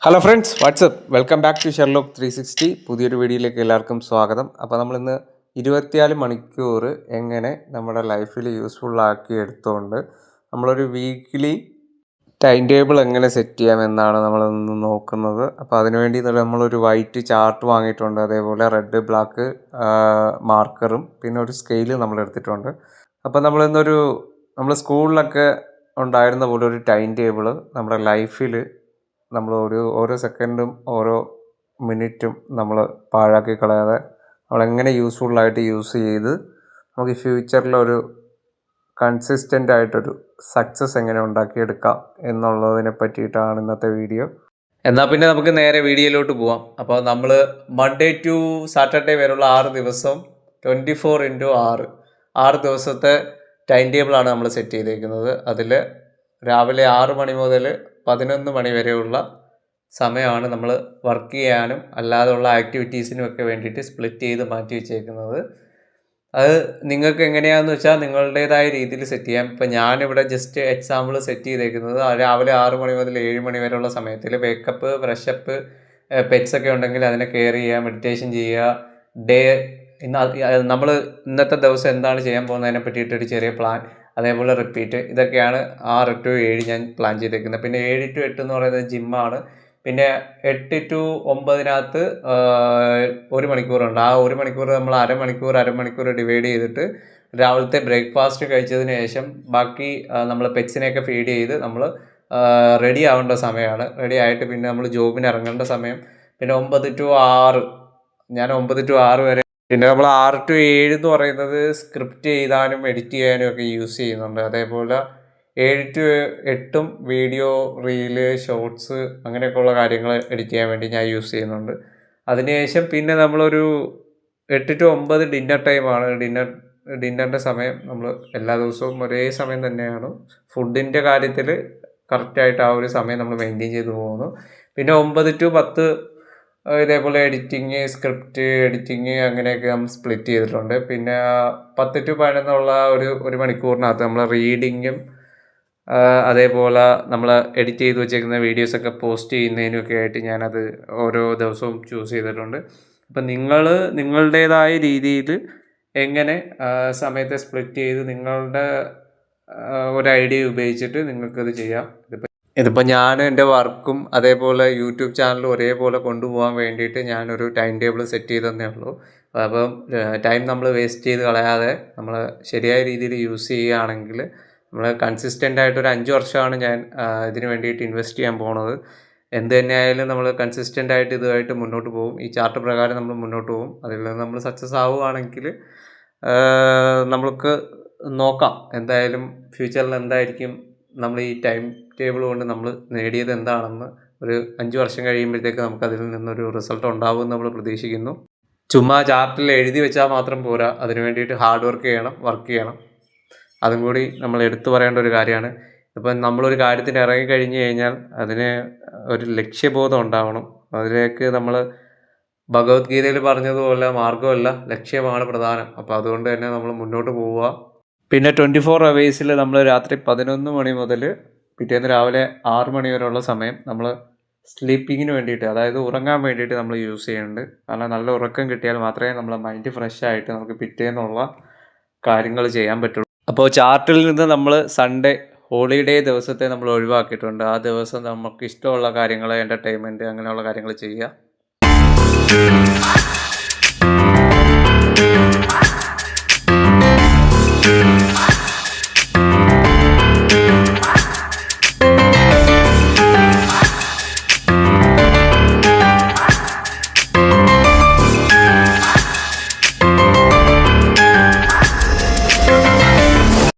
Hello friends, what's up welcome back to Sherlock 360. പുതിയൊരു വീഡിയോയിലേക്ക് എല്ലാവർക്കും സ്വാഗതം. അപ്പോൾ നമ്മളിന്ന് 24 മണിക്കൂർ എങ്ങനെ നമ്മുടെ ലൈഫിൽ യൂസ്ഫുള്ളാക്കി എടുത്തുകൊണ്ട് നമ്മളൊരു വീക്ക്ലി ടൈം ടേബിൾ എങ്ങനെ സെറ്റ് ചെയ്യാമെന്നാണ് നമ്മളിന്ന് നോക്കുന്നത്. അപ്പോൾ അതിനുവേണ്ടി നമ്മളൊരു വൈറ്റ് ചാർട്ട് വാങ്ങിയിട്ടുണ്ട്, അതേപോലെ റെഡ് ബ്ലാക്ക് മാർക്കറും പിന്നെ ഒരു സ്കെയിലും നമ്മൾ എടുത്തിട്ടുണ്ട്. അപ്പോൾ നമ്മൾ സ്കൂളിലൊക്കെ ഉണ്ടായിരുന്ന പോലെ ഒരു ടൈം ടേബിൾ നമ്മുടെ ലൈഫിൽ നമ്മൾ ഓരോ സെക്കൻഡും ഓരോ മിനിറ്റും നമ്മൾ പാഴാക്കി കളയാതെ നമ്മളെങ്ങനെ യൂസ്ഫുള്ളായിട്ട് യൂസ് ചെയ്ത് നമുക്ക് ഫ്യൂച്ചറിലൊരു കൺസിസ്റ്റൻ്റ് ആയിട്ടൊരു സക്സസ് എങ്ങനെ ഉണ്ടാക്കിയെടുക്കാം എന്നുള്ളതിനെ പറ്റിയിട്ടാണ് ഇന്നത്തെ വീഡിയോ. എന്നാൽ പിന്നെ നമുക്ക് നേരെ വീഡിയോയിലോട്ട് പോവാം. അപ്പോൾ നമ്മൾ മൺഡേ ടു സാറ്റർഡേ വരെയുള്ള 6 ദിവസം 24x6 6 ദിവസത്തെ ടൈം ടേബിളാണ് നമ്മൾ സെറ്റ് ചെയ്തേക്കുന്നത്. അതിൽ രാവിലെ 6 മണി മുതൽ 11 മണി വരെയുള്ള സമയമാണ് നമ്മൾ വർക്ക് ചെയ്യാനും അല്ലാതെയുള്ള ആക്ടിവിറ്റീസിനും ഒക്കെ വേണ്ടിയിട്ട് സ്പ്ലിറ്റ് ചെയ്ത് മാറ്റി വെച്ചേക്കുന്നത്. അത് നിങ്ങൾക്ക് എങ്ങനെയാണെന്ന് വെച്ചാൽ നിങ്ങളുടേതായ രീതിയിൽ സെറ്റ് ചെയ്യാം. ഇപ്പം ഞാനിവിടെ ജസ്റ്റ് എക്സാമ്പിൾ സെറ്റ് ചെയ്തേക്കുന്നത് രാവിലെ 6 മണി മുതൽ 7 മണി വരെയുള്ള സമയത്തിൽ വേക്കപ്പ്, ഫ്രഷപ്പ്, പെറ്റ്സ് ഒക്കെ ഉണ്ടെങ്കിൽ അതിനെ കെയർ ചെയ്യുക, മെഡിറ്റേഷൻ ചെയ്യുക, നമ്മൾ ഇന്നത്തെ ദിവസം എന്താണ് ചെയ്യാൻ പോകുന്നതിനെ പറ്റിയിട്ടൊരു ചെറിയ പ്ലാൻ, അതേപോലെ റിപ്പീറ്റ്, ഇതൊക്കെയാണ് 6 to 7 ഞാൻ പ്ലാൻ ചെയ്തേക്കുന്നത്. പിന്നെ 7 to 8 എന്ന് പറയുന്നത് ജിമ്മാണ്. പിന്നെ 8 to 9 1 മണിക്കൂറുണ്ട്. ആ 1 മണിക്കൂർ നമ്മൾ അരമണിക്കൂർ ഡിവൈഡ് ചെയ്തിട്ട് രാവിലത്തെ ബ്രേക്ക്ഫാസ്റ്റ് കഴിച്ചതിന് ശേഷം ബാക്കി നമ്മൾ പെറ്റ്സിനെയൊക്കെ ഫീഡ് ചെയ്ത് നമ്മൾ റെഡി ആവേണ്ട സമയമാണ്. റെഡി ആയിട്ട് പിന്നെ നമ്മൾ ജോബിന് ഇറങ്ങേണ്ട സമയം. പിന്നെ 9 to 6 ഞാൻ 9 to 6 വരെ. പിന്നെ നമ്മൾ 6 to 7 എന്ന് പറയുന്നത് സ്ക്രിപ്റ്റ് എഴുതാനും എഡിറ്റ് ചെയ്യാനും ഒക്കെ യൂസ് ചെയ്യുന്നുണ്ട്. അതേപോലെ 7 to 8 വീഡിയോ, റീല്, ഷോർട്സ് അങ്ങനെയൊക്കെയുള്ള കാര്യങ്ങൾ എഡിറ്റ് ചെയ്യാൻ വേണ്ടി ഞാൻ യൂസ് ചെയ്യുന്നുണ്ട്. അതിനുശേഷം പിന്നെ നമ്മളൊരു 8 to 9 ഡിന്നർ ടൈമാണ്. ഡിന്നറിൻ്റെ സമയം നമ്മൾ എല്ലാ ദിവസവും ഒരേ സമയം തന്നെയാണ്. ഫുഡിൻ്റെ കാര്യത്തിൽ കറക്റ്റായിട്ട് ആ ഒരു സമയം നമ്മൾ മെയിൻറ്റെയിൻ ചെയ്ത് പോകുന്നു. പിന്നെ 9 to 10 ഇതേപോലെ എഡിറ്റിങ്, സ്ക്രിപ്റ്റ് എഡിറ്റിങ് അങ്ങനെയൊക്കെ നമ്മൾ സ്പ്ലിറ്റ് ചെയ്തിട്ടുണ്ട്. പിന്നെ 10 to 11 ഒരു മണിക്കൂറിനകത്ത് നമ്മൾ റീഡിങ്ങും അതേപോലെ നമ്മൾ എഡിറ്റ് ചെയ്ത് വെച്ചേക്കുന്ന വീഡിയോസൊക്കെ പോസ്റ്റ് ചെയ്യുന്നതിനൊക്കെ ആയിട്ട് ഞാനത് ഓരോ ദിവസവും ചൂസ് ചെയ്തിട്ടുണ്ട്. അപ്പം നിങ്ങളുടേതായ രീതിയിൽ എങ്ങനെ സമയത്തെ സ്പ്ലിറ്റ് ചെയ്ത് നിങ്ങളുടെ ഒരു ഐഡിയ ഉപയോഗിച്ചിട്ട് നിങ്ങൾക്കത് ചെയ്യാം. ഇതിപ്പോൾ ഞാൻ എൻ്റെ വർക്കും അതേപോലെ യൂട്യൂബ് ചാനലും ഒരേപോലെ കൊണ്ടുപോകാൻ വേണ്ടിയിട്ട് ഞാനൊരു ടൈം ടേബിൾ സെറ്റ് ചെയ്തതന്നേ ഉള്ളൂ. അപ്പം ടൈം നമ്മൾ വേസ്റ്റ് ചെയ്ത് കളയാതെ നമ്മൾ ശരിയായ രീതിയിൽ യൂസ് ചെയ്യുകയാണെങ്കിൽ നമ്മൾ കൺസിസ്റ്റൻ്റ് ആയിട്ടൊരു 5 വർഷമാണ് ഞാൻ ഇതിന് വേണ്ടിയിട്ട് ഇൻവെസ്റ്റ് ചെയ്യാൻ പോണത്. എന്ത് തന്നെയായാലും നമ്മൾ കൺസിസ്റ്റൻ്റ് ആയിട്ട് ഇതുമായിട്ട് മുന്നോട്ട് പോകും. ഈ ചാർട്ട് പ്രകാരം നമ്മൾ മുന്നോട്ട് പോകും. അതിൽ നിന്ന് നമ്മൾ സക്സസ് ആവുകയാണെങ്കിൽ നമ്മൾക്ക് നോക്കാം എന്തായാലും ഫ്യൂച്ചറിൽ എന്തായിരിക്കും നമ്മൾ ഈ ടൈം ടേബിൾ കൊണ്ട് നമ്മൾ നേടിയത് എന്താണെന്ന്. ഒരു 5 വർഷം കഴിയുമ്പോഴത്തേക്ക് നമുക്കതിൽ നിന്നൊരു റിസൾട്ട് ഉണ്ടാകുമെന്ന് നമ്മൾ പ്രതീക്ഷിക്കുന്നു. ചുമ്മാ ചാർട്ടിൽ എഴുതി വെച്ചാൽ മാത്രം പോരാ, അതിന് വേണ്ടിയിട്ട് ഹാർഡ് വർക്ക് ചെയ്യണം. അതും കൂടി നമ്മൾ എടുത്തു പറയേണ്ട ഒരു കാര്യമാണ്. ഇപ്പം നമ്മളൊരു കാര്യത്തിന് ഇറങ്ങിക്കഴിഞ്ഞ് കഴിഞ്ഞാൽ അതിന് ഒരു ലക്ഷ്യബോധം ഉണ്ടാവണം. അതിലേക്ക് നമ്മൾ ഭഗവത്ഗീതയിൽ പറഞ്ഞതുപോലെ മാർഗ്ഗമല്ല ലക്ഷ്യമാണ് പ്രധാനം. അപ്പോൾ അതുകൊണ്ട് തന്നെ നമ്മൾ മുന്നോട്ട് പോവുക. പിന്നെ 24 hours നമ്മൾ രാത്രി 11 മണി മുതൽ പിറ്റേന്ന് രാവിലെ 6 മണി വരെയുള്ള സമയം നമ്മൾ സ്ലീപ്പിങ്ങിന് വേണ്ടിയിട്ട്, അതായത് ഉറങ്ങാൻ വേണ്ടിയിട്ട് നമ്മൾ യൂസ് ചെയ്യുന്നുണ്ട്. കാരണം നല്ല ഉറക്കം കിട്ടിയാൽ മാത്രമേ നമ്മളെ മൈൻഡ് ഫ്രഷ് ആയിട്ട് നമുക്ക് പിറ്റേന്നുള്ള കാര്യങ്ങൾ ചെയ്യാൻ പറ്റുള്ളൂ. അപ്പോൾ ചാർട്ടിൽ നിന്ന് നമ്മൾ സൺഡേ ഹോളിഡേ ദിവസത്തെ നമ്മൾ ഒഴിവാക്കിയിട്ടുണ്ട്. ആ ദിവസം നമുക്ക് ഇഷ്ടമുള്ള കാര്യങ്ങൾ, എൻ്റർടൈൻമെൻറ്റ് അങ്ങനെയുള്ള കാര്യങ്ങൾ ചെയ്യുക.